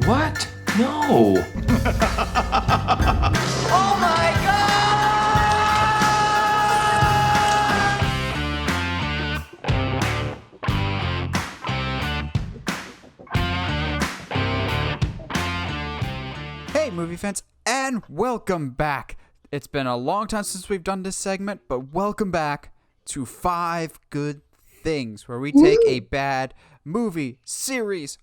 What? No. Oh my Hey, movie fans, and welcome back. It's been a long time since we've done this segment, but welcome back to 5 Good Things, where we take a bad movie, series,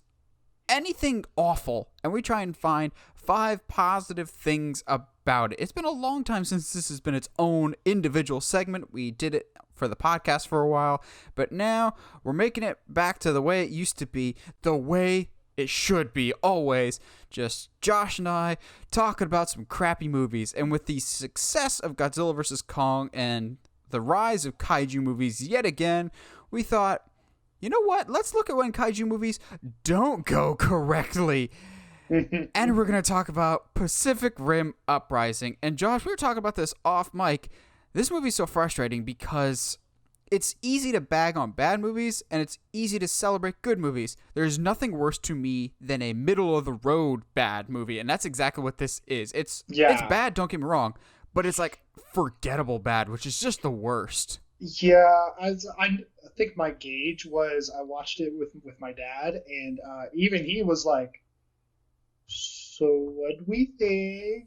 anything awful, and we try and find 5 positive things about it. It's been a long time since this has been its own individual segment. We did it for the podcast for a while, but now we're making it back to the way it used to be, the way it should be always. Just Josh and I talking about some crappy movies. And with the success of Godzilla vs. Kong and the rise of kaiju movies yet again, we thought, you know what? Let's look at when kaiju movies don't go correctly. And we're going to talk about Pacific Rim Uprising. And Josh, we were talking about this off mic. This movie's so frustrating because it's easy to bag on bad movies, and it's easy to celebrate good movies. There's nothing worse to me than a middle-of-the-road bad movie, and that's exactly what this is. It's bad, don't get me wrong, but it's like forgettable bad, which is just the worst. Yeah, I think my gauge was I watched it with my dad, and even he was like, "So what do we think?"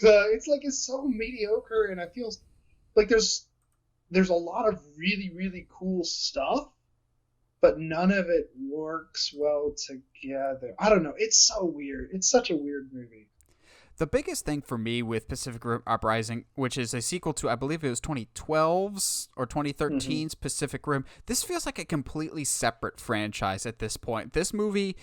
It's so mediocre, and I feel like there's a lot of really, really cool stuff, but none of it works well together. I don't know. It's so weird. It's such a weird movie. The biggest thing for me with Pacific Rim Uprising, which is a sequel to, I believe it was 2012's or 2013's Pacific Rim, this feels like a completely separate franchise at this point. This movie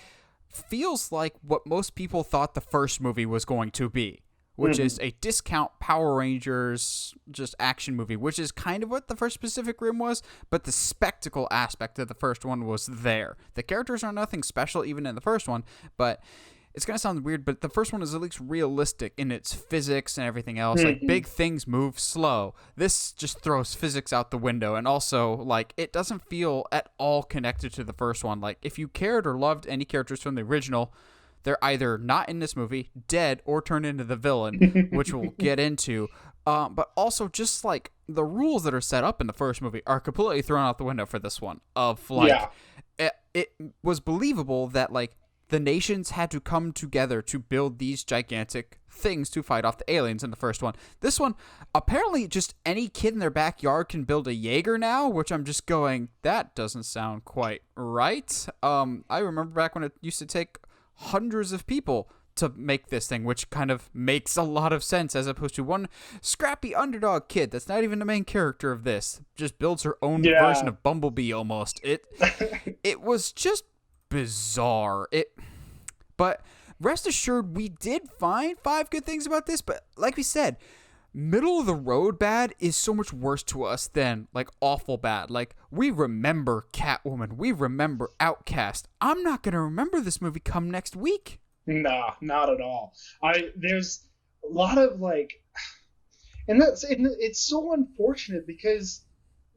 feels like what most people thought the first movie was going to be, which is a discount Power Rangers just action movie, which is kind of what the first Pacific Rim was, but the spectacle aspect of the first one was there. The characters are nothing special even in the first one, but it's going to sound weird, but the first one is at least realistic in its physics and everything else. Like, big things move slow. This just throws physics out the window, and also, like, it doesn't feel at all connected to the first one. Like, if you cared or loved any characters from the original, they're either not in this movie, dead, or turned into the villain, which we'll get into. But also, just like the rules that are set up in the first movie are completely thrown out the window for this one. It was believable that like the nations had to come together to build these gigantic things to fight off the aliens in the first one. This one, apparently, just any kid in their backyard can build a Jaeger now, which I'm just going, that doesn't sound quite right. I remember back when it used to take hundreds of people to make this thing, which kind of makes a lot of sense, as opposed to one scrappy underdog kid that's not even the main character of this, just builds her own version of Bumblebee almost. It was just bizarre. But rest assured, we did find 5 good things about this, but like we said, middle of the road bad is so much worse to us than like awful bad. Like, we remember Catwoman, we remember Outcast. I'm not gonna remember this movie come next week. Nah, not at all. There's a lot of like, and it's so unfortunate because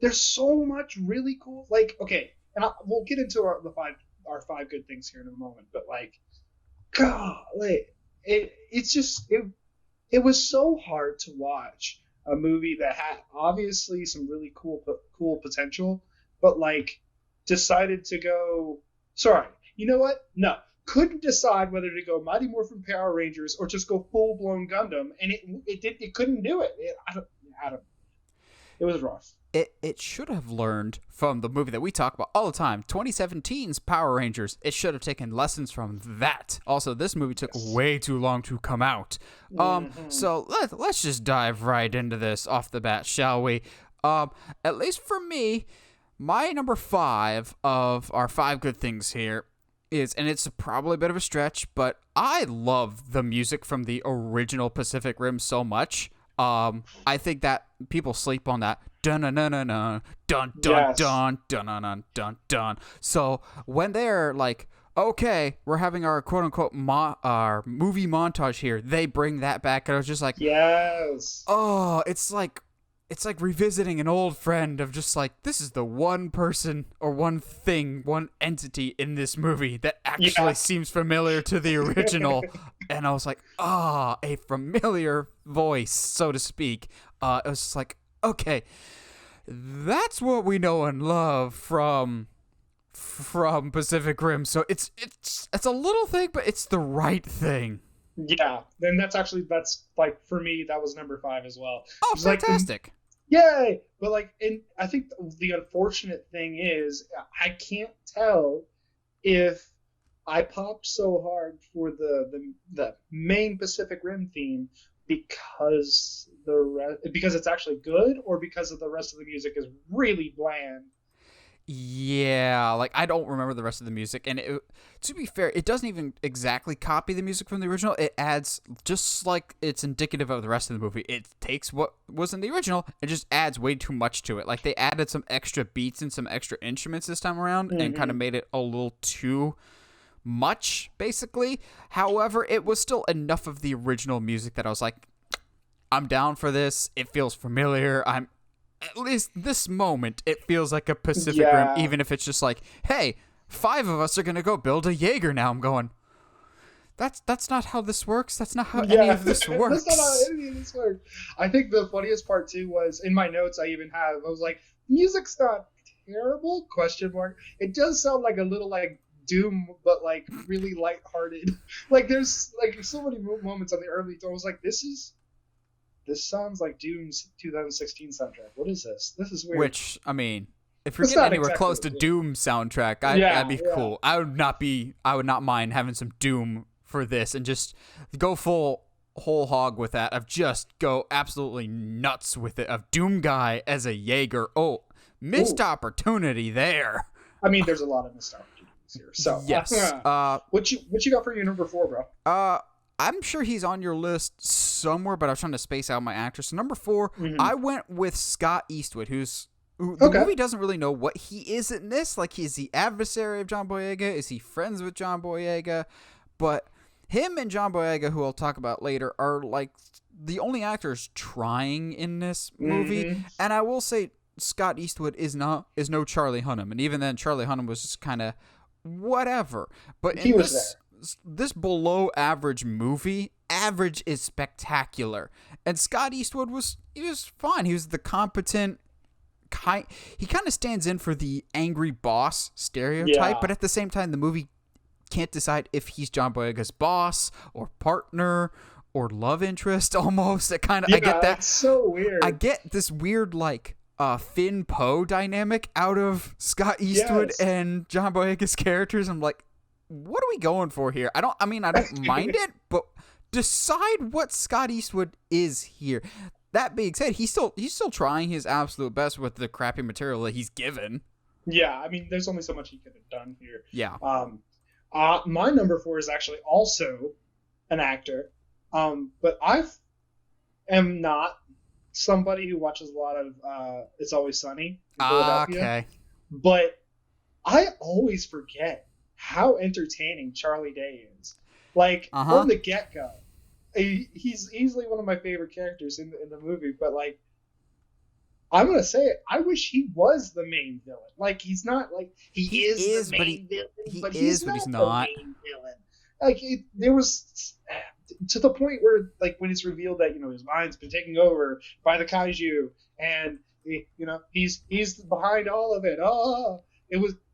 there's so much really cool. Like, okay, and we'll get into our 5 good things here in a moment, but like, God, like it was so hard to watch a movie that had obviously some really cool potential, but like decided to go. Sorry, you know what? No, couldn't decide whether to go Mighty Morphin Power Rangers or just go full blown Gundam, and it couldn't do it. It was rough. It should have learned from the movie that we talk about all the time, 2017's Power Rangers. It should have taken lessons from that. Also, this movie took way too long to come out. So let's just dive right into this off the bat, shall we? At least for me, my number 5 of our 5 good things here is, and it's probably a bit of a stretch, but I love the music from the original Pacific Rim so much. I think that people sleep on that. Dun dun dun dun dun dun dun dun dun dun dun dun. So when they're like, okay, we're having our quote unquote our movie montage here, they bring that back, and I was just like, yes. Oh, it's like it's like revisiting an old friend of just like, this is the one person or one thing, one entity in this movie that actually seems familiar to the original. And I was like, a familiar voice, so to speak. It was just like, okay, that's what we know and love from Pacific Rim. So it's a little thing, but it's the right thing. Yeah, and that's like, for me, that was number 5 as well. Oh, fantastic. Yay! But like, and I think the unfortunate thing is I can't tell if I popped so hard for the main Pacific Rim theme because because it's actually good, or because of the rest of the music is really bland. Yeah, like I don't remember the rest of the music, and to be fair, it doesn't even exactly copy the music from the original. It adds, just like it's indicative of the rest of the movie, it takes what was in the original and just adds way too much to it. Like they added some extra beats and some extra instruments this time around, and kind of made it a little too much, basically. However, it was still enough of the original music that I was like, I'm down for this. It feels familiar. At least this moment, it feels like a Pacific Rim, even if it's just like, hey, 5 of us are going to go build a Jaeger now. I'm going, that's not how this works. That's not how any of this works. That's not how any of this works. I think the funniest part, too, was, in my notes I was like, music's not terrible, ? It does sound like a little, like, Doom, but, like, really lighthearted. Like, there's, like, so many moments on the early tone. I was like, this sounds like Doom's 2016 soundtrack. What is this? This is weird. Which, I mean, if you're getting anywhere close to Doom soundtrack, that'd be cool. I would not mind having some Doom for this, and just go whole hog with that, of just go absolutely nuts with it, of Doom Guy as a Jaeger. Oh, missed opportunity there. I mean, there's a lot of missed opportunities here. So yes. What you got for your number 4, bro? I'm sure he's on your list somewhere, but I was trying to space out my actors. So number 4, I went with Scott Eastwood, who the movie doesn't really know what he is in this. Like, is he adversary of John Boyega? Is he friends with John Boyega? But him and John Boyega, who I'll talk about later, are like the only actors trying in this movie. And I will say, Scott Eastwood is no Charlie Hunnam, and even then, Charlie Hunnam was just kind of whatever. But he was there. This below average movie, average is spectacular, and Scott Eastwood was fine. He was the competent kind. He kind of stands in for the angry boss stereotype, but at the same time, the movie can't decide if he's John Boyega's boss or partner or love interest. Almost, I get that. It's so weird. I get this weird like Finn Poe dynamic out of Scott Eastwood and John Boyega's characters. I'm like, what are we going for here? I don't mind it, but decide what Scott Eastwood is here. That being said, he's still trying his absolute best with the crappy material that he's given. Yeah, I mean, there's only so much he could have done here. Yeah. My number 4 is actually also an actor, but I am not somebody who watches a lot of It's Always Sunny in Philadelphia. Okay. But I always forget how entertaining Charlie Day is. Like, from the get-go. He's easily one of my favorite characters in the movie, but, like, I'm going to say it, I wish he was the main villain. Like, he's not, like, he is the main villain, but he's not the main villain. Like, there was, to the point where, like, when it's revealed that, his mind's been taken over by the kaiju, and, he's behind all of it.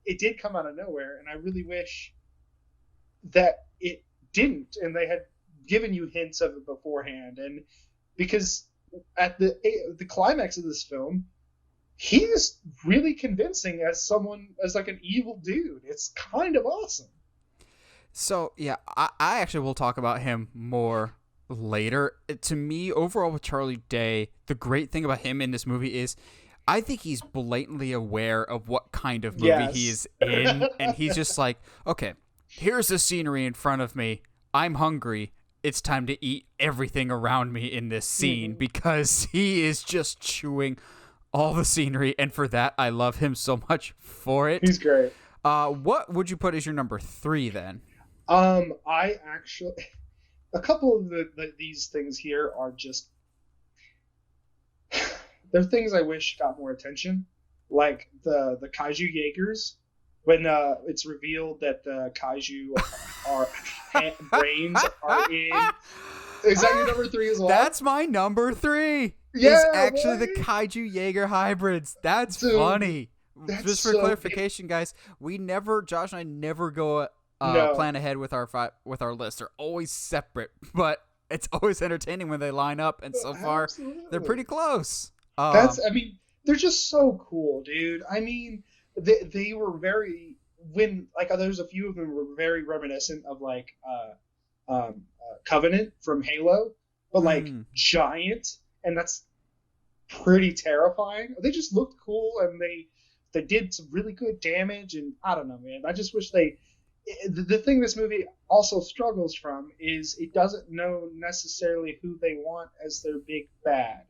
It did come out of nowhere, and I really wish that it didn't, and they had given you hints of it beforehand. And because at the climax of this film, he's really convincing as like an evil dude. It's kind of awesome. So yeah, I actually will talk about him more later. To me, overall with Charlie Day, the great thing about him in this movie is, I think he's blatantly aware of what kind of movie he is in, and he's just like, okay, here's the scenery in front of me. I'm hungry. It's time to eat everything around me in this scene, because he is just chewing all the scenery, and for that, I love him so much for it. He's great. What would you put as your number 3 then? I actually, a couple of these things here are just, there are things I wish got more attention, like the kaiju Jaegers. When it's revealed that the kaiju are brains are in. Is that your number 3 as well? That's my number 3. Yeah, is actually right? the kaiju Jaeger hybrids. That's Dude, funny. that's Just for so clarification, guys, Josh and I never go No. plan ahead with our list. They're always separate, but it's always entertaining when they line up, and so far Absolutely. they're pretty close. I mean, they're just so cool, dude. I mean, they were very there's a few of them were very reminiscent of Covenant from Halo, but giant, and that's pretty terrifying. They just looked cool, and they did some really good damage, and I don't know, man. I just wish the thing this movie also struggles from is it doesn't know necessarily who they want as their big bad.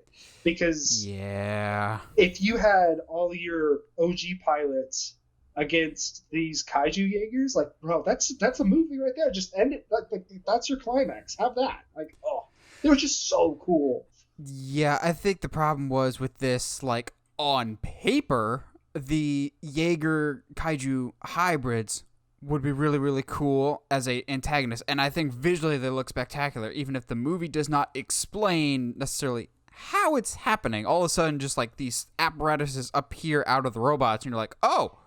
Because if you had all your OG pilots against these kaiju Jaegers, like, bro, that's a movie right there. Just end it. Like that's your climax. Have that. Like, oh, they were just so cool. Yeah, I think the problem was with this, like, on paper, the Jaeger kaiju hybrids would be really, really cool as a antagonist, and I think visually they look spectacular, even if the movie does not explain necessarily how it's happening. All of a sudden, just like these apparatuses appear out of the robots, and you're like, oh,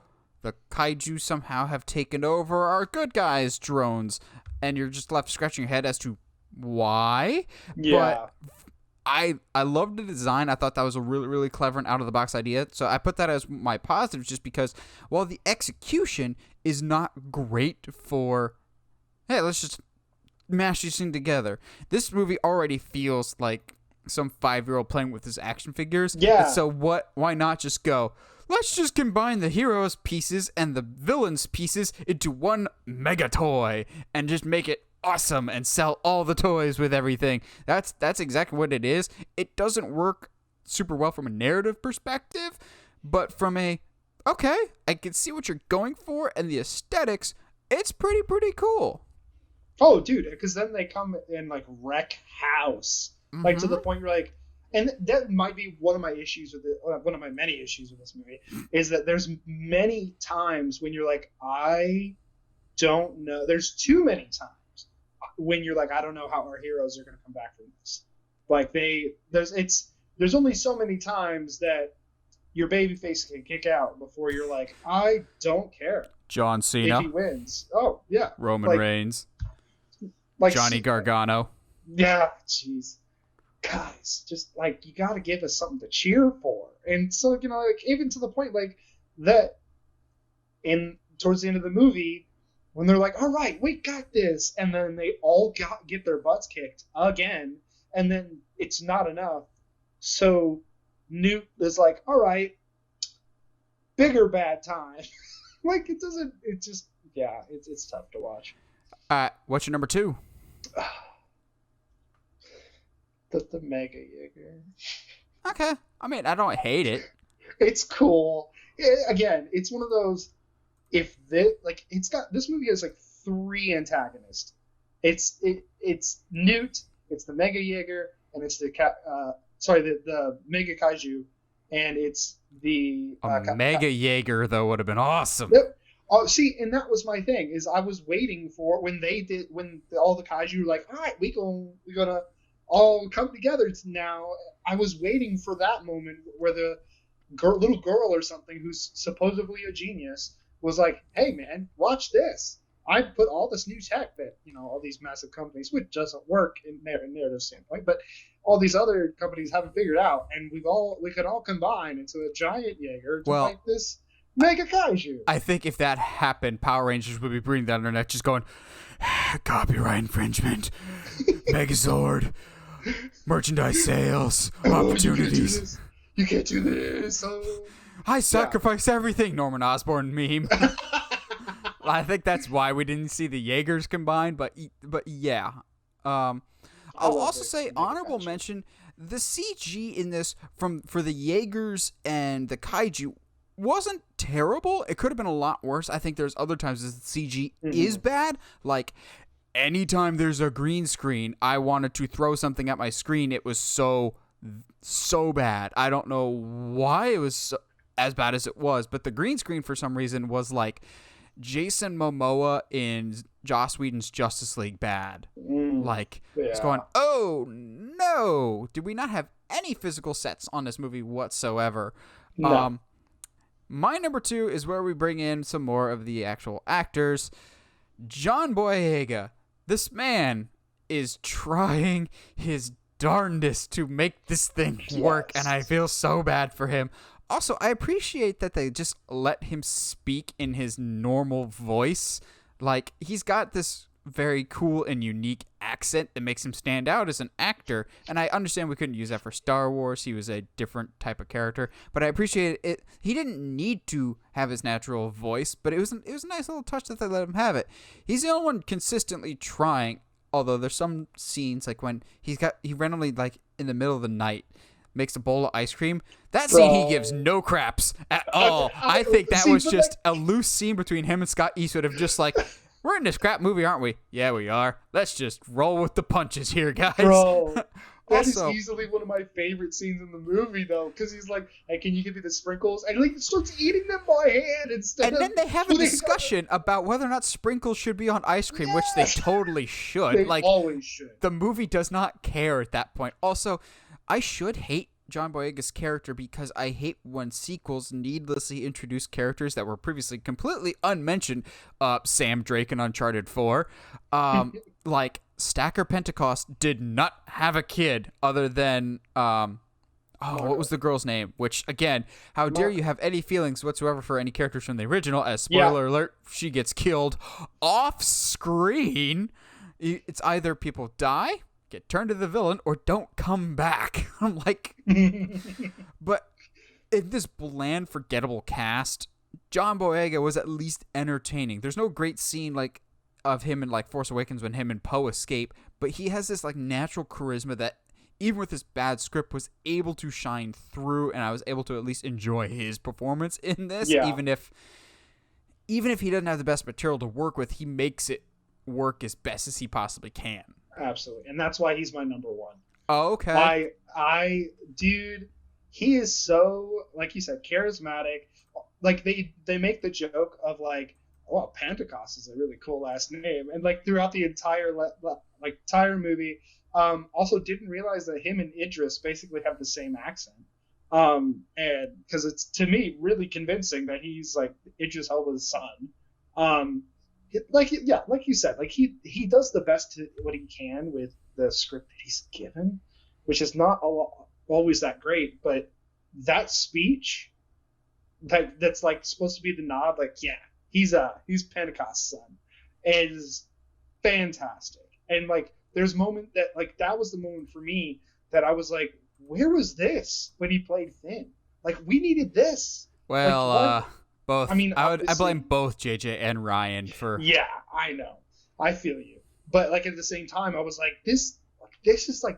the kaiju somehow have taken over our good guys' drones, and you're just left scratching your head as to why. Yeah. But I loved the design. I thought that was a really, really clever and out-of-the-box idea. So I put that as my positive just because, while the execution is not great for, hey, let's just mash these things together, this movie already feels like some 5-year-old playing with his action figures. Yeah. And so why not just go, let's just combine the hero's pieces and the villain's pieces into one mega toy and just make it awesome and sell all the toys with everything. That's exactly what it is. It doesn't work super well from a narrative perspective, but from a, okay, I can see what you're going for, and the aesthetics, it's pretty cool. Oh, dude, because then they come and like wreck house, like to the point where like, and that might be one of my issues with it. One of my many issues with this movie is that there's many times when you're like, I don't know. There's too many times when you're like, I don't know how our heroes are going to come back from this. Like there's only so many times that your babyface can kick out before you're like, I don't care. John Cena. If he wins. Oh, yeah. Roman Reigns. Like Johnny Gargano. Yeah, jeez. Guys, just like, you got to give us something to cheer for. And so, you know, like, even to the point like that towards the end of the movie, when they're like, all right, we got this, and then they all get their butts kicked again, and then it's not enough. So Newt is like, all right, bigger bad time. Like, it's tough to watch. What's your number 2? The Mega Jaeger. Okay. I mean, I don't hate it. It's cool. Again, it's one of those, this movie has like 3 antagonists. It's Newt, it's the Mega Jaeger, and it's the Mega Kaiju, and it's the Mega Jaeger though would have been awesome. Yep. Oh, see, and that was my thing, is I was waiting for when all the Kaiju were like, all right, we're gonna all come together now. I was waiting for that moment where the little girl or something who's supposedly a genius was like, hey man, watch this. I put all this new tech that, you know, all these massive companies, which doesn't work in narrative standpoint, but all these other companies haven't figured out, and we could all combine into a giant Jaeger to fight this Mega Kaiju. I think if that happened, Power Rangers would be breathing down their neck, just going, copyright infringement, Megazord, merchandise sales, opportunities. You can't do this. I sacrifice everything, Norman Osborn meme. I think that's why we didn't see the Jaegers combined, but yeah. I'll also say, honorable mention, the CG in this for the Jaegers and the Kaiju wasn't terrible. It could have been a lot worse. I think there's other times the CG is bad. Like, anytime there's a green screen, I wanted to throw something at my screen. It was so so bad. I don't know why it was as bad as it was, but the green screen for some reason was like Jason Momoa in Joss Whedon's Justice League bad. Like, it's going, oh no, did we not have any physical sets on this movie whatsoever? No. My number 2 is where we bring in some more of the actual actors. John Boyega. This man is trying his darndest to make this thing work, and I feel so bad for him. Also, I appreciate that they just let him speak in his normal voice. Like, he's got this very cool and unique accent that makes him stand out as an actor, and I understand we couldn't use that for Star Wars. He was a different type of character, but I appreciate it. He didn't need to have his natural voice, but it was a nice little touch that they let him have it. He's the only one consistently trying, although there's some scenes like when he randomly, like in the middle of the night, makes a bowl of ice cream. That scene he gives no craps at all. I think that was just a loose scene between him and Scott Eastwood of just like, we're in this crap movie, aren't we? Yeah, we are. Let's just roll with the punches here, guys. Bro, that is easily one of my favorite scenes in the movie, though, because he's like, hey, can you give me the sprinkles? And he starts eating them by hand instead. And then they have a discussion about whether or not sprinkles should be on ice cream, which they totally should. They always should. The movie does not care at that point. Also, I should hate John Boyega's character because I hate when sequels needlessly introduce characters that were previously completely unmentioned. Sam Drake in Uncharted 4. Like, Stacker Pentecost did not have a kid other than... what was the girl's name? Which, again, how dare you have any feelings whatsoever for any characters from the original? As spoiler alert, she gets killed off screen. It's either people die, get turned to the villain, or don't come back. I'm like... But in this bland, forgettable cast, John Boyega was at least entertaining. There's no great scene like of him in like Force Awakens when him and Poe escape, but he has this like natural charisma that even with this bad script was able to shine through, and I was able to at least enjoy his performance in this. Even if he doesn't have the best material to work with, he makes it work as best as he possibly can. Absolutely. And that's why he's my number 1. Oh, okay. Dude, he is so, like you said, charismatic. Like, they make the joke of, like, oh, Pentecost is a really cool last name. And, like, throughout the entire movie, also didn't realize that him and Idris basically have the same accent. And because it's, to me, really convincing that he's, like, Idris Elba's son. Like you said, like he does the best to what he can with the script that he's given, which is not always that great, but that speech that's like supposed to be the nod, like, yeah, he's Pentecost's son, is fantastic. And like there's moment that was the moment for me that I was like, where was this when he played Finn? Like, we needed this. Well, both. I mean, I blame both JJ and Ryan for. Yeah, I know. I feel you. But like at the same time, I was like, this is a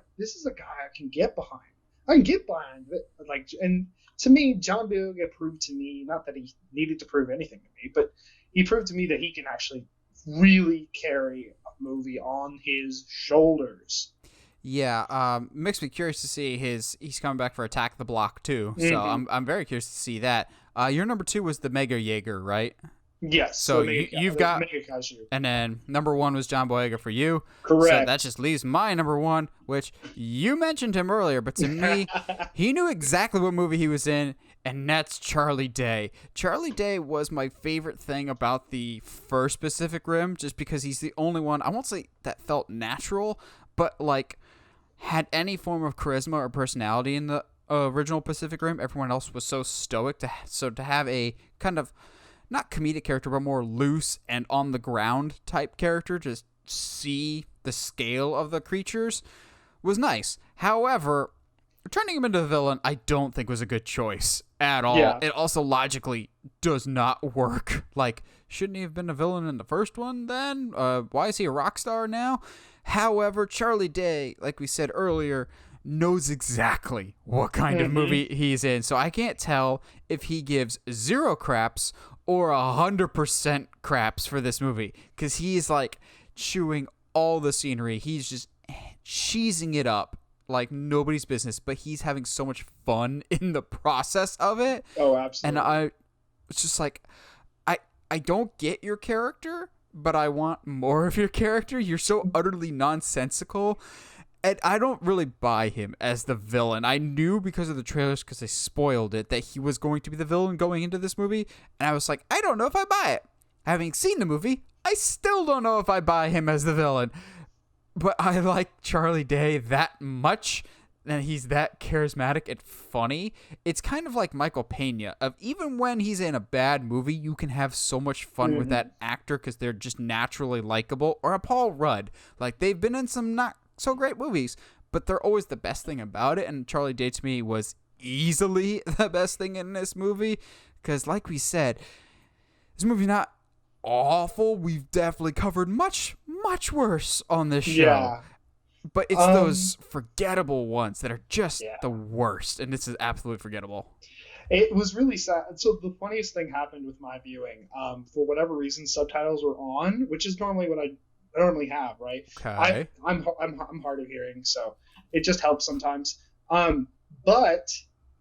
guy I can get behind. I can get behind it. Like, and to me, John Boyega proved to me, not that he needed to prove anything to me, but he proved to me that he can actually really carry a movie on his shoulders. Yeah, makes me curious to see he's coming back for Attack the Block too. So I'm very curious to see that. Your number 2 was the Mega Jaeger, right? Yes. So you've got, and then number 1 was John Boyega for you. Correct. So that just leaves my number 1, which you mentioned him earlier, but to me, he knew exactly what movie he was in, and that's Charlie Day. Charlie Day was my favorite thing about the first Pacific Rim, just because he's the only one, I won't say that felt natural, but like had any form of charisma or personality in the original Pacific Rim. Everyone else was so stoic. To have a kind of not comedic character, but more loose and on the ground type character, just see the scale of the creatures, was nice. However, turning him into a villain, I don't think was a good choice at all. Yeah. It also logically does not work. Like, shouldn't he have been a villain in the first one then? Why is he a rock star now? However, Charlie Day, like we said earlier, knows exactly what kind of movie he's in. So I can't tell if he gives 0 craps or 100% craps for this movie, because he's like chewing all the scenery. He's just cheesing it up like nobody's business, but he's having so much fun in the process of it. Oh, absolutely. It's just like, I don't get your character, but I want more of your character. You're so utterly nonsensical. And I don't really buy him as the villain. I knew because of the trailers, because they spoiled it, that he was going to be the villain going into this movie. And I was like, I don't know if I buy it. Having seen the movie, I still don't know if I buy him as the villain. But I like Charlie Day that much, and he's that charismatic and funny. It's kind of like Michael Pena. Even when he's in a bad movie, you can have so much fun with that actor because they're just naturally likable. Or a Paul Rudd. Like, they've been in some not so great movies, but they're always the best thing about it. And Charlie Day, to me, was easily the best thing in this movie. Because, like we said, this movie's not awful. We've definitely covered much worse on this show. Yeah. But it's those forgettable ones that are just the worst, and this is absolutely forgettable. It was really sad. So the funniest thing happened with my viewing. For whatever reason, subtitles were on, which is normally what I normally have, right? Okay. I'm hard of hearing, so it just helps sometimes. But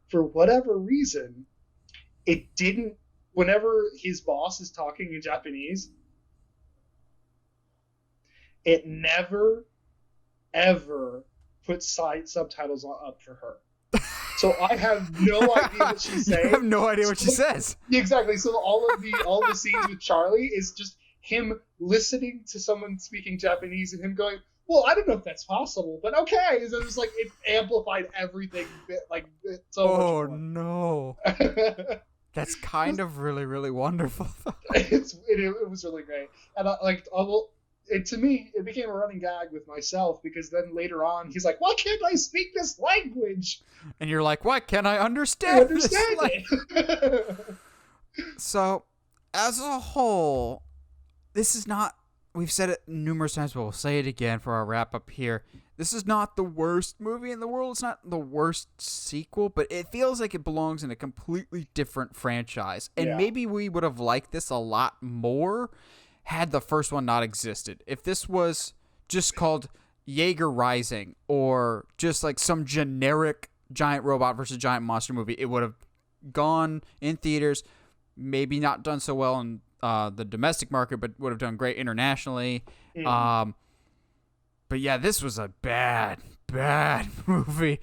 for whatever reason, it didn't. Whenever his boss is talking in Japanese, it never ever put subtitles up for her. So I have no idea what she's saying. You have no idea what she says. Exactly. So all the scenes with Charlie is just him listening to someone speaking Japanese and him going, well, I don't know if that's possible, but okay. So it's like it amplified everything so much more. Oh no. That's kind of really, really wonderful. It was really great. And to me, it became a running gag with myself because then later on, he's like, why can't I speak this language? And you're like, why can't I understand this it? So, as a whole, this is not, we've said it numerous times, but we'll say it again for our wrap up here. This is not the worst movie in the world. It's not the worst sequel, but it feels like it belongs in a completely different franchise. And maybe we would have liked this a lot more had the first one not existed. If this was just called Jaeger Rising or just like some generic giant robot versus giant monster movie, it would have gone in theaters, maybe not done so well in the domestic market, but would have done great internationally. But yeah, this was a bad movie.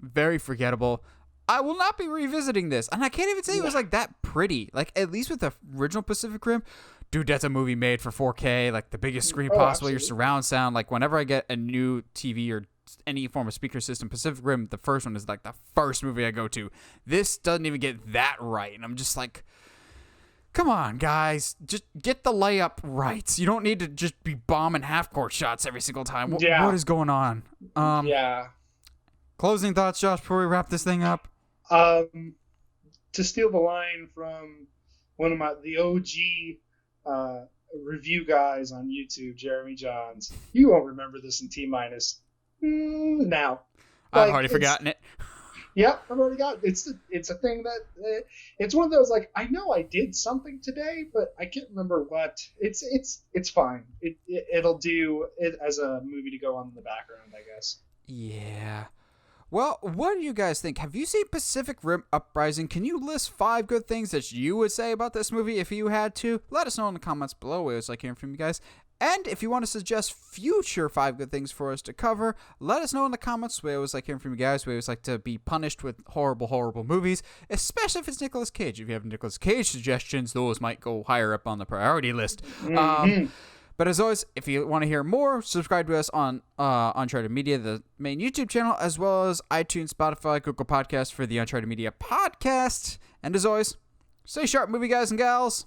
Very forgettable. I will not be revisiting this. And I can't even say it was like that pretty. Like, at least with the original Pacific Rim, dude, that's a movie made for 4K, like the biggest screen possible, your surround sound. Like, whenever I get a new TV or any form of speaker system, Pacific Rim, the first one is like the first movie I go to. This doesn't even get that right. And I'm just like, come on, guys. Just get the layup right. You don't need to just be bombing half-court shots every single time. What is going on? Closing thoughts, Josh, before we wrap this thing up? To steal the line from one of the OG review guys on YouTube, Jeremy Johns, you won't remember this in T-minus now. I've already forgotten it. Yeah, I've already got it. It's a thing that it's one of those like I know I did something today, but I can't remember what. It's fine. It'll do it as a movie to go on in the background, I guess. Yeah. Well, what do you guys think? Have you seen Pacific Rim Uprising? Can you list 5 good things that you would say about this movie if you had to? Let us know in the comments below. We always like hearing from you guys. And if you want to suggest future 5 good things for us to cover, let us know in the comments. We always like hearing from you guys. We always like to be punished with horrible, horrible movies, especially if it's Nicolas Cage. If you have Nicolas Cage suggestions, those might go higher up on the priority list. But as always, if you want to hear more, subscribe to us on Uncharted Media, the main YouTube channel, as well as iTunes, Spotify, Google Podcasts for the Uncharted Media podcast. And as always, stay sharp, movie guys and gals.